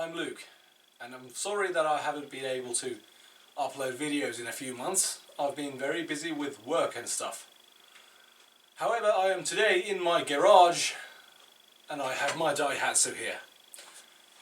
I'm Luke, and I'm sorry that I haven't been able to upload videos in a few months. I've been very busy with work and stuff. However, I am today in my garage and I have my Daihatsu here.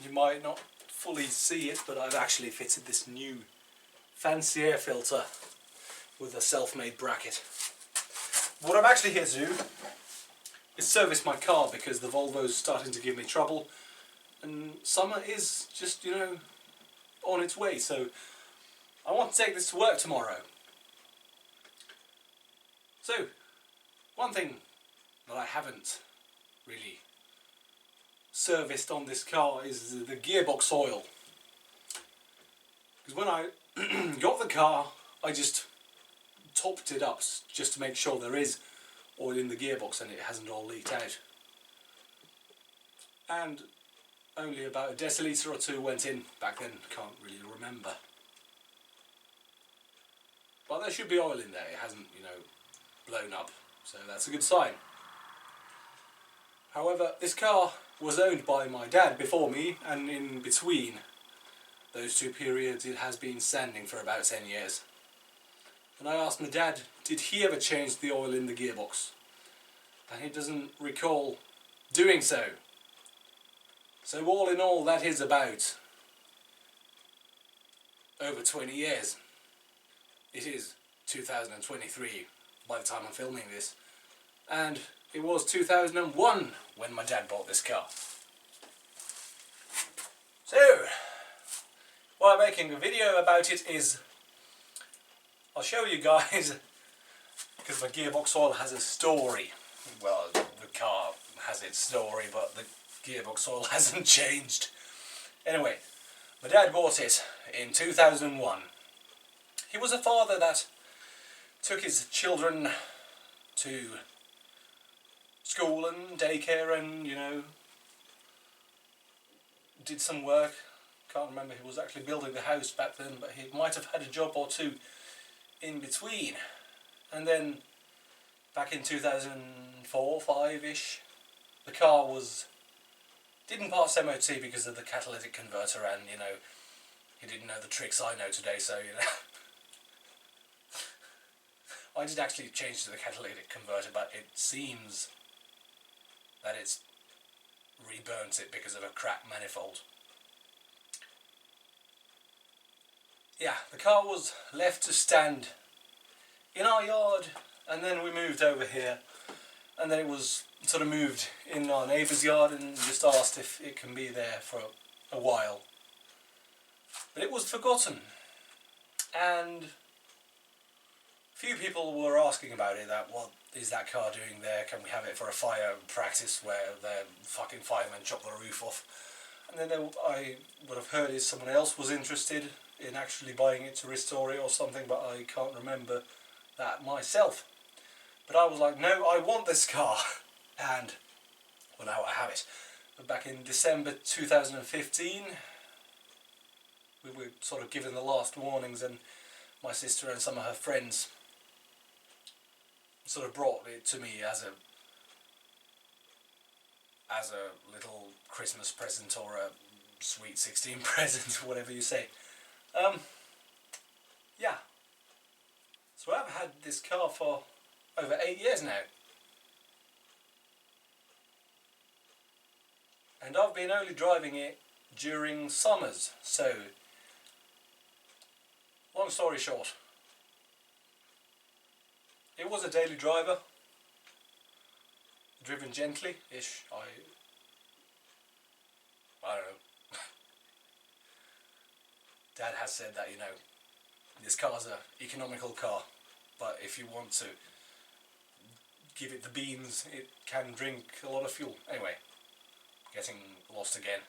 You might not fully see it, but I've actually fitted this new fancy air filter with a self-made bracket. What I'm actually here to do is service my car because the Volvo's starting to give me trouble and summer is just, on its way, so I want to take this to work tomorrow. So, one thing that I haven't really serviced on this car is the gearbox oil. Because when I got the car, I just topped it up just to make sure there is oil in the gearbox and it hasn't all leaked out. And only about a decilitre or two went in back then, can't really remember. But there should be oil in there, it hasn't, blown up, so that's a good sign. However, this car was owned by my dad before me, and in between those two periods it has been standing for about 10 years. And I asked my dad, did he ever change the oil in the gearbox? And he doesn't recall doing so. So all in all, that is about over 20 years. It is 2023 by the time I'm filming this. And it was 2001 when my dad bought this car. So, why I'm making a video about it is I'll show you guys, because my gearbox oil has a story. Well, the car has its story, but the gearbox oil hasn't changed. Anyway, my dad bought it in 2001. He was a father that took his children to school and daycare and, did some work. Can't remember, he was actually building the house back then, but he might have had a job or two in between. And then back in 2004, 5-ish, the car didn't pass MOT because of the catalytic converter, and he didn't know the tricks I know today, so I did actually change to the catalytic converter, but it seems that it's reburnt it because of a cracked manifold. Yeah, the car was left to stand in our yard, and then we moved over here, and then it was sort of moved in our neighbour's yard and just asked if it can be there for a while. But it was forgotten, and a few people were asking about it, that what is that car doing there, can we have it for a fire practice where the fucking firemen chop the roof off. And then I would have heard is someone else was interested in actually buying it to restore it or something, but I can't remember that myself. But I was like, no, I want this car. And, well, now I have it. But back in December 2015, we were sort of given the last warnings, and my sister and some of her friends sort of brought it to me as a little Christmas present or a sweet 16 present, whatever you say. Yeah. So I've had this car for over 8 years now. And I've been only driving it during summers, so long story short, it was a daily driver, driven gently-ish. I don't know. Dad has said that, this car's an economical car, but if you want to give it the beans, it can drink a lot of fuel. Anyway, getting lost again.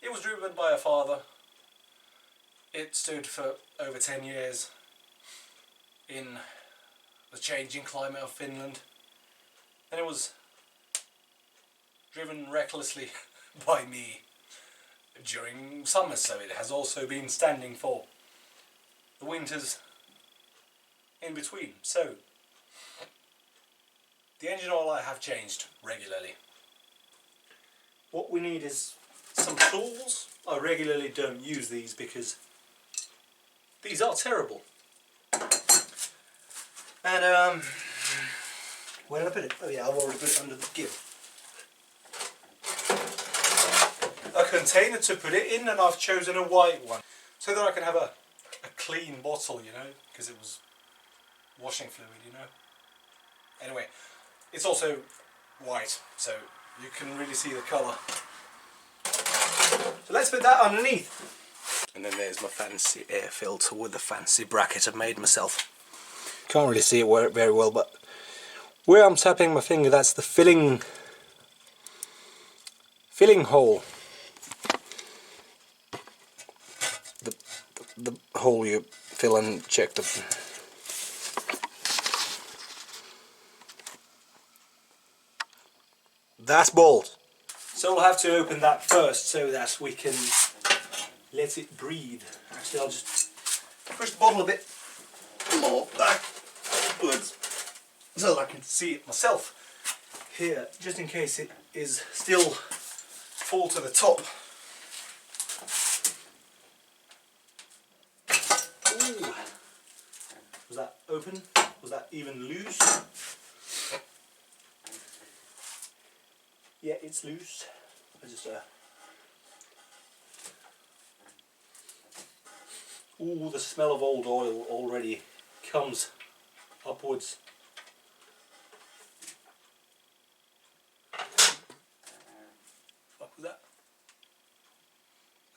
It was driven by a father. It stood for over 10 years in the changing climate of Finland. And it was driven recklessly by me during summer, so it has also been standing for the winters in between. So the engine oil I have changed regularly. What we need is some tools. I regularly don't use these because these are terrible. And where did I put it? Oh yeah, I've already put it under the gear. A container to put it in, and I've chosen a white one so that I can have a clean bottle, you know, because it was washing fluid, you know. Anyway, it's also white, so you can really see the colour. So let's put that underneath. And then there's my fancy air filter with the fancy bracket I've made myself. Can't really see it very well, but where I'm tapping my finger, that's the filling hole. The hole you fill and check the... That's bolt. So we'll have to open that first so that we can let it breathe. Actually, I'll just push the bottle a bit more backwards so that I can see it myself here, just in case it is still full to the top. Ooh. Was that open? Was that even loose? Yeah, it's loose. I just ooh, the smell of old oil already comes upwards. What was that?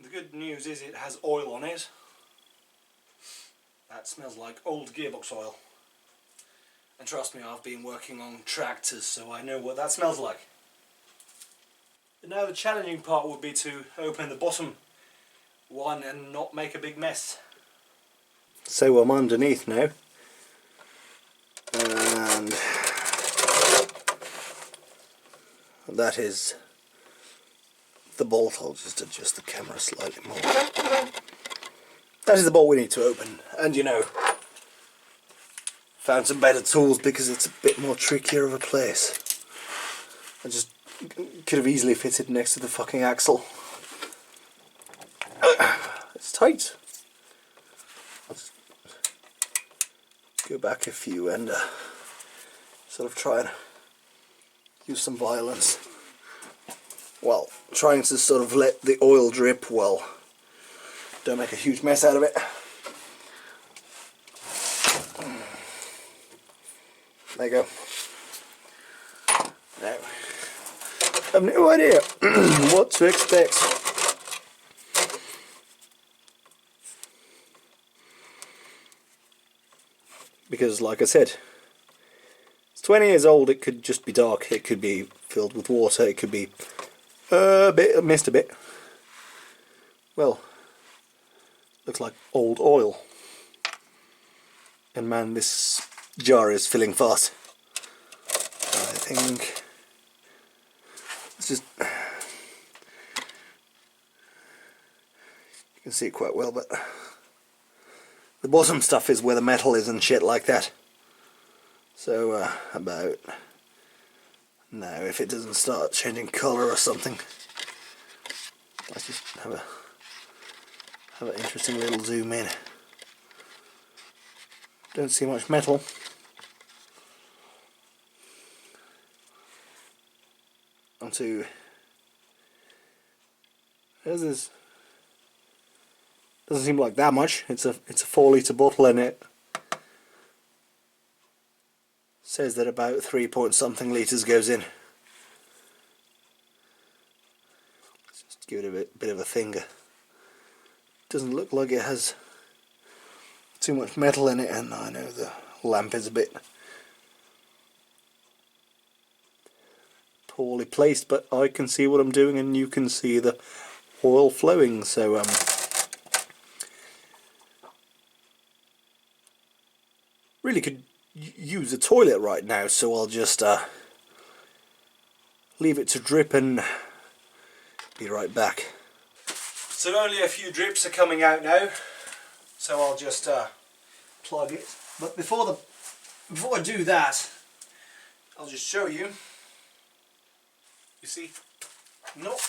The good news is it has oil on it. That smells like old gearbox oil. And trust me, I've been working on tractors, so I know what that smells like. But now the challenging part would be to open the bottom one and not make a big mess. So I'm underneath now. And that is the bolt. I'll just adjust the camera slightly more. That is the bolt we need to open. And you know, found some better tools because it's a bit more trickier of a place. I just could have easily fitted next to the fucking axle. It's tight. I'll just go back a few and sort of try and use some violence. Well, trying to sort of let the oil drip well. Don't make a huge mess out of it. There you go. Now, I have no idea what to expect. Because, like I said, it's 20 years old. It could just be dark. It could be filled with water. It could be missed a bit. Well, looks like old oil. And man, this jar is filling fast. I think it's just, you can see it quite well, but the bottom stuff is where the metal is and shit like that. So about now, if it doesn't start changing colour or something, let's just have an interesting little zoom in. Don't see much metal. Onto, there's this. Doesn't seem like that much. It's a 4-litre bottle and it says that about 3 point something litres goes in. Let's just give it a bit of a finger. Doesn't look like it has too much metal in it, and I know the lamp is a bit poorly placed, but I can see what I'm doing and you can see the oil flowing, so really could use a toilet right now, so I'll just leave it to drip and be right back. So only a few drips are coming out now, so I'll just plug it. But before I do that, I'll just show you. You see, not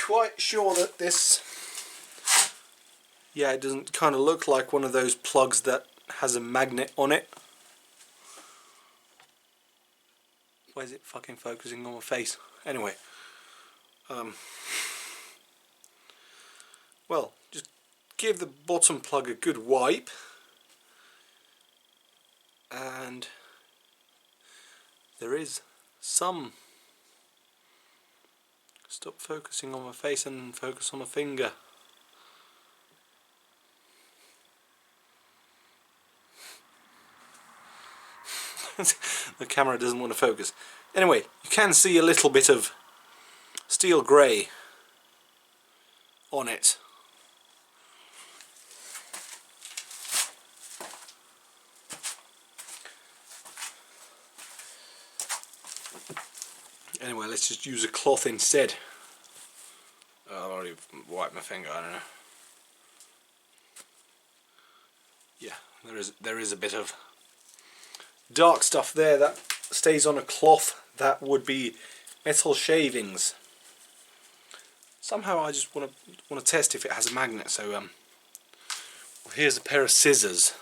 quite sure that this, yeah, it doesn't kind of look like one of those plugs that has a magnet on it. Why is it fucking focusing on my face? Anyway, well, just give the bottom plug a good wipe, and there is some. Stop focusing on my face and focus on my finger. The camera doesn't want to focus. Anyway, you can see a little bit of steel grey on it. Anyway, let's just use a cloth instead. Oh, I've already wiped my finger, I don't know. Yeah, there is a bit of dark stuff there that stays on a cloth. That would be metal shavings. Somehow I just want to test if it has a magnet. So well, here's a pair of scissors.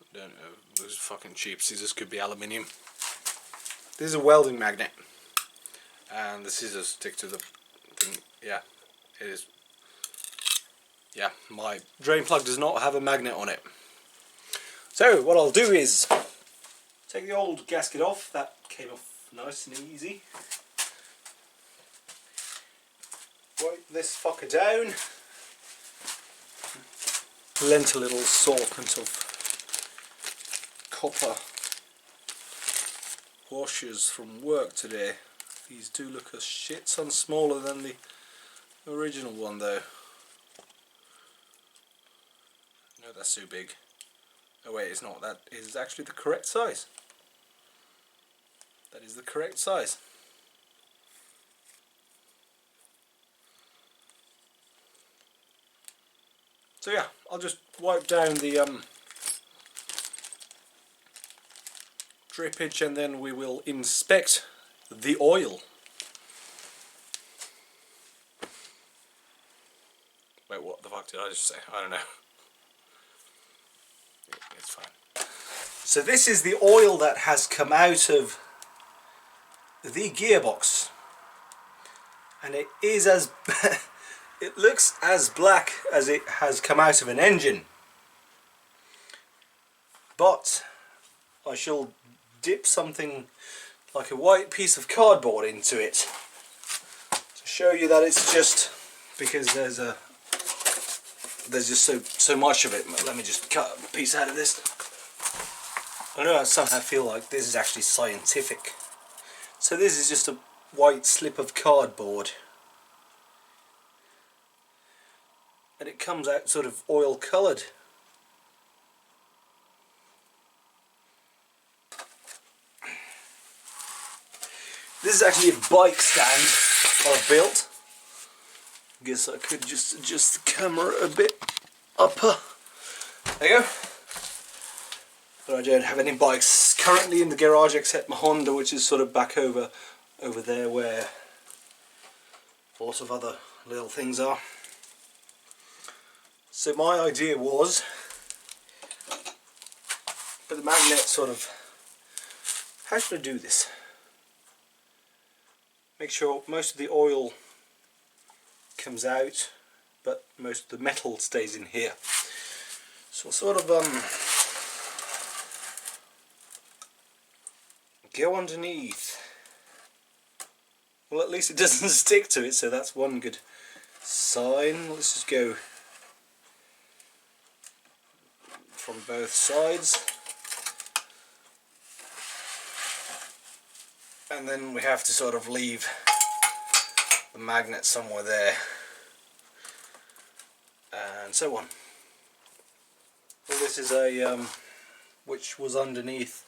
I don't know, those fucking cheap scissors, could be aluminium. This is a welding magnet, and the scissors stick to the thing. Yeah, it is. Yeah, my drain plug does not have a magnet on it. So what I'll do is take the old gasket off. That came off nice and easy. Wipe this fucker down. Lent a little assortment of copper washers from work today. These do look a shit ton smaller than the original one though. No, that's too big. Oh wait, it's not. That is actually the correct size. That is the correct size. So yeah, I'll just wipe down the drippage, and then we will inspect the oil. Wait, what the fuck did I just say? I don't know. It's fine. So this is the oil that has come out of the gearbox, and it is as it looks as black as it has come out of an engine, but I shall dip something like a white piece of cardboard into it to show you that it's just because there's just so much of it. Let me just cut a piece out of this. I know I somehow feel like this is actually scientific. So this is just a white slip of cardboard, and it comes out sort of oil coloured. This is actually a bike stand I've built. I guess I could just adjust the camera a bit upper. There you go. But I don't have any bikes currently in the garage except my Honda, which is sort of back over there where a lot of other little things are. So my idea was, but the magnet sort of, how should I do this? Make sure most of the oil comes out, but most of the metal stays in here. So I'll sort of go underneath. Well, at least it doesn't stick to it, so that's one good sign. Let's just go from both sides. And then we have to sort of leave the magnet somewhere there, and so on. Well, this is a which was underneath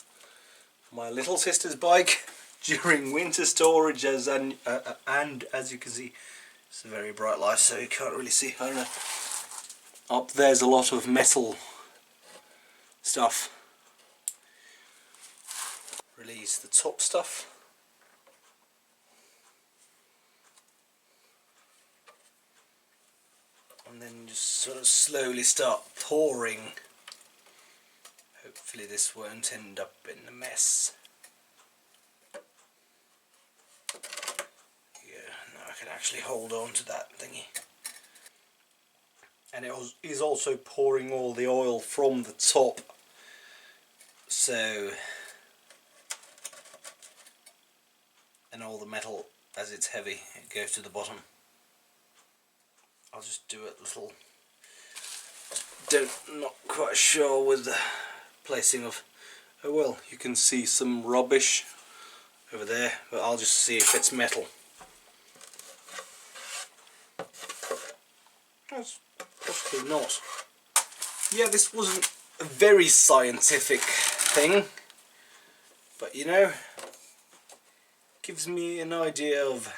my little sister's bike during winter storage, and as you can see, it's a very bright light, so you can't really see. I don't know. Up there's a lot of metal stuff. Release the top stuff. then just sort of slowly start pouring. Hopefully this won't end up in a mess. Yeah, now I can actually hold on to that thingy. And it is also pouring all the oil from the top, so, and all the metal, as it's heavy, it goes to the bottom. I'll just do a little, not quite sure with the placing of, oh well, you can see some rubbish over there, but I'll just see if it's metal. That's possibly not. Yeah, this wasn't a very scientific thing, but you know, gives me an idea of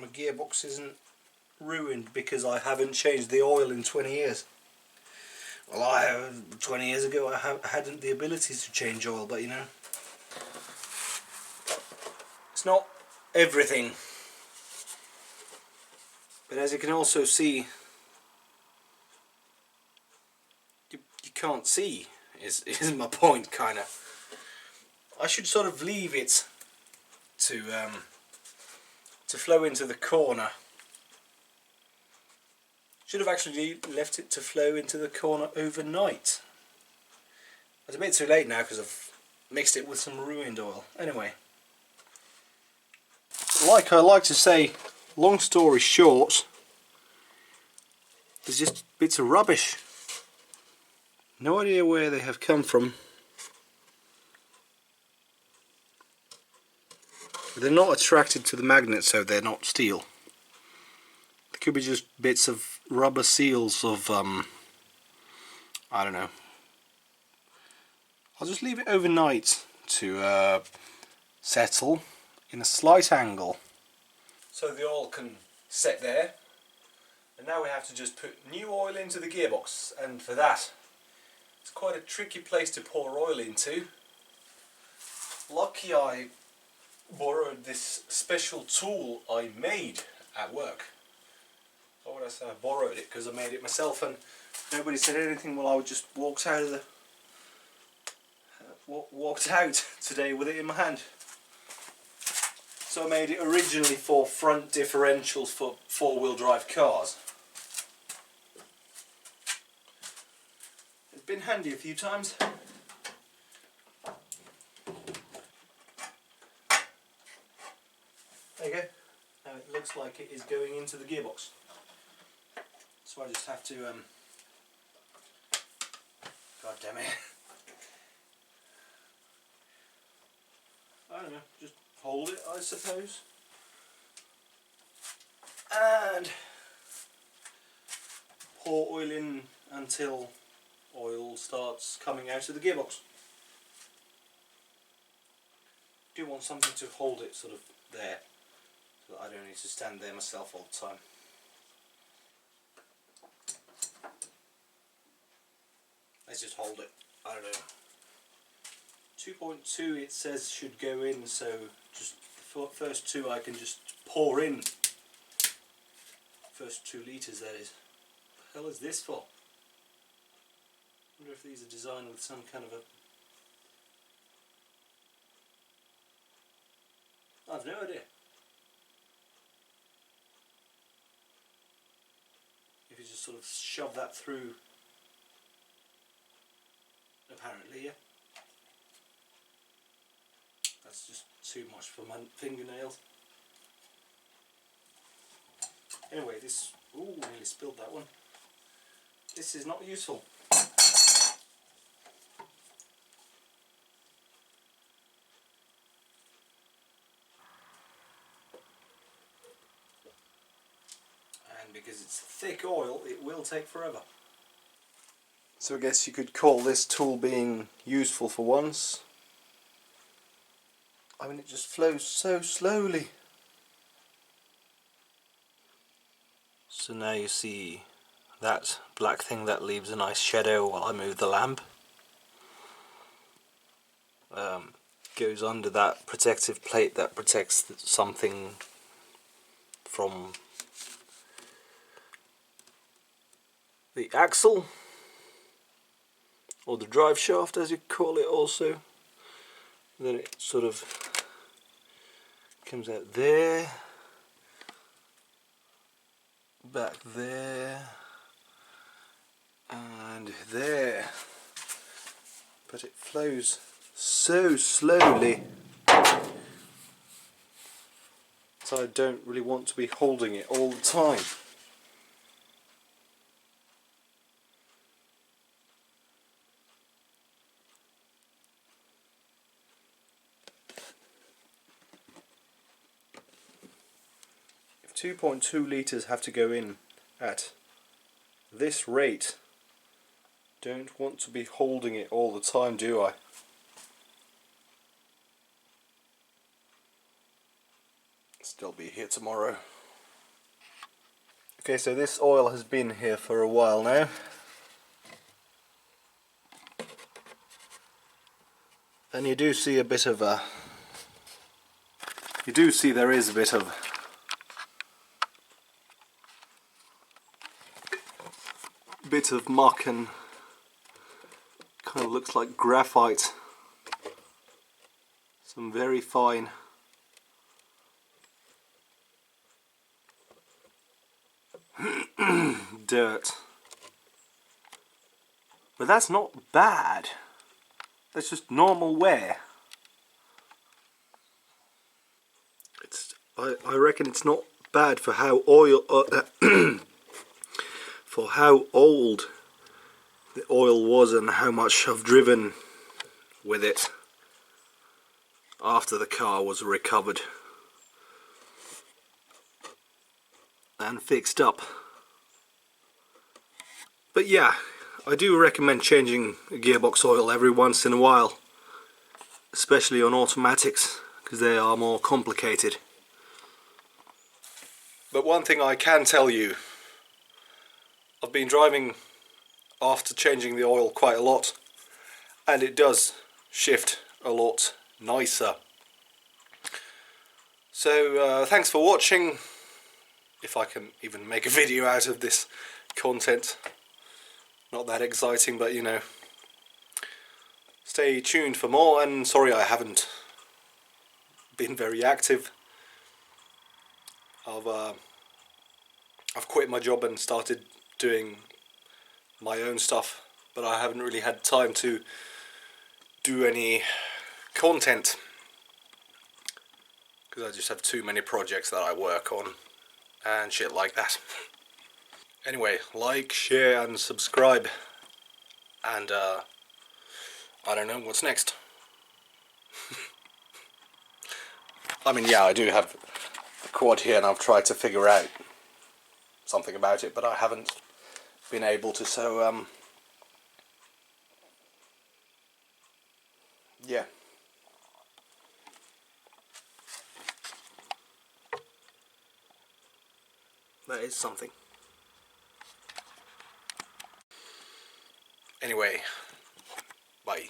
my gearbox isn't ruined because I haven't changed the oil in 20 years. Well, 20 years ago I hadn't the ability to change oil, but you know, it's not everything. But as you can also see, you can't see, is my point, kind of. I should sort of leave it to flow into the corner. Should have actually left it to flow into the corner overnight. It's a bit too late now because I've mixed it with some ruined oil. Anyway, like I like to say, long story short, there's just bits of rubbish. No idea where they have come from. They're not attracted to the magnet, so they're not steel. They could be just bits of rubber seals of, I don't know. I'll just leave it overnight to settle in a slight angle. So the oil can set there. And now we have to just put new oil into the gearbox. And for that, it's quite a tricky place to pour oil into. Lucky I borrowed this special tool I made at work. Why would I say I borrowed it? Because I made it myself, and nobody said anything while I just walked out of the walked out today with it in my hand. So I made it originally for front differentials for four-wheel drive cars. It's been handy a few times. There you go. Now it looks like it is going into the gearbox. So I just have to, God damn it. I don't know, just hold it, I suppose. And pour oil in until oil starts coming out of the gearbox. Do want something to hold it sort of there, so that I don't need to stand there myself all the time. Let's just hold it. I don't know. 2.2 it says should go in, so just the first two I can just pour in. First 2 litres, that is. What the hell is this for? I wonder if these are designed with some kind of a... I've no idea. If you just sort of shove that through, apparently, yeah. That's just too much for my fingernails. Anyway, this... Ooh, nearly spilled that one. This is not useful. And because it's thick oil, it will take forever. So I guess you could call this tool being useful for once. I mean, it just flows so slowly. So now you see that black thing that leaves a nice shadow while I move the lamp. Goes under that protective plate that protects something from the axle, or the drive shaft as you call it also. And then it sort of comes out there, back there, and there. But it flows so slowly, so I don't really want to be holding it all the time. If 2.2 litres have to go in at this rate, don't want to be holding it all the time, do I? Still be here tomorrow. Okay, so this oil has been here for a while now. And you do see a bit of a... You do see there is a bit of muck, and kind of looks like graphite. Some very fine dirt. But that's not bad. That's just normal wear. I reckon it's not bad for how for how old the oil was and how much I've driven with it after the car was recovered and fixed up. But yeah, I do recommend changing a gearbox oil every once in a while, especially on automatics, because they are more complicated. But one thing I can tell you, I've been driving after changing the oil quite a lot, and it does shift a lot nicer. So thanks for watching, if I can even make a video out of this content. Not that exciting, but you know, stay tuned for more. And sorry I haven't been very active. I've quit my job and started doing my own stuff, but I haven't really had time to do any content because I just have too many projects that I work on and shit like that. Anyway, like, share and subscribe, and I don't know what's next. I mean, yeah, I do have the quad here and I've tried to figure out something about it, but I haven't been able to, so yeah. That is something. Anyway, bye.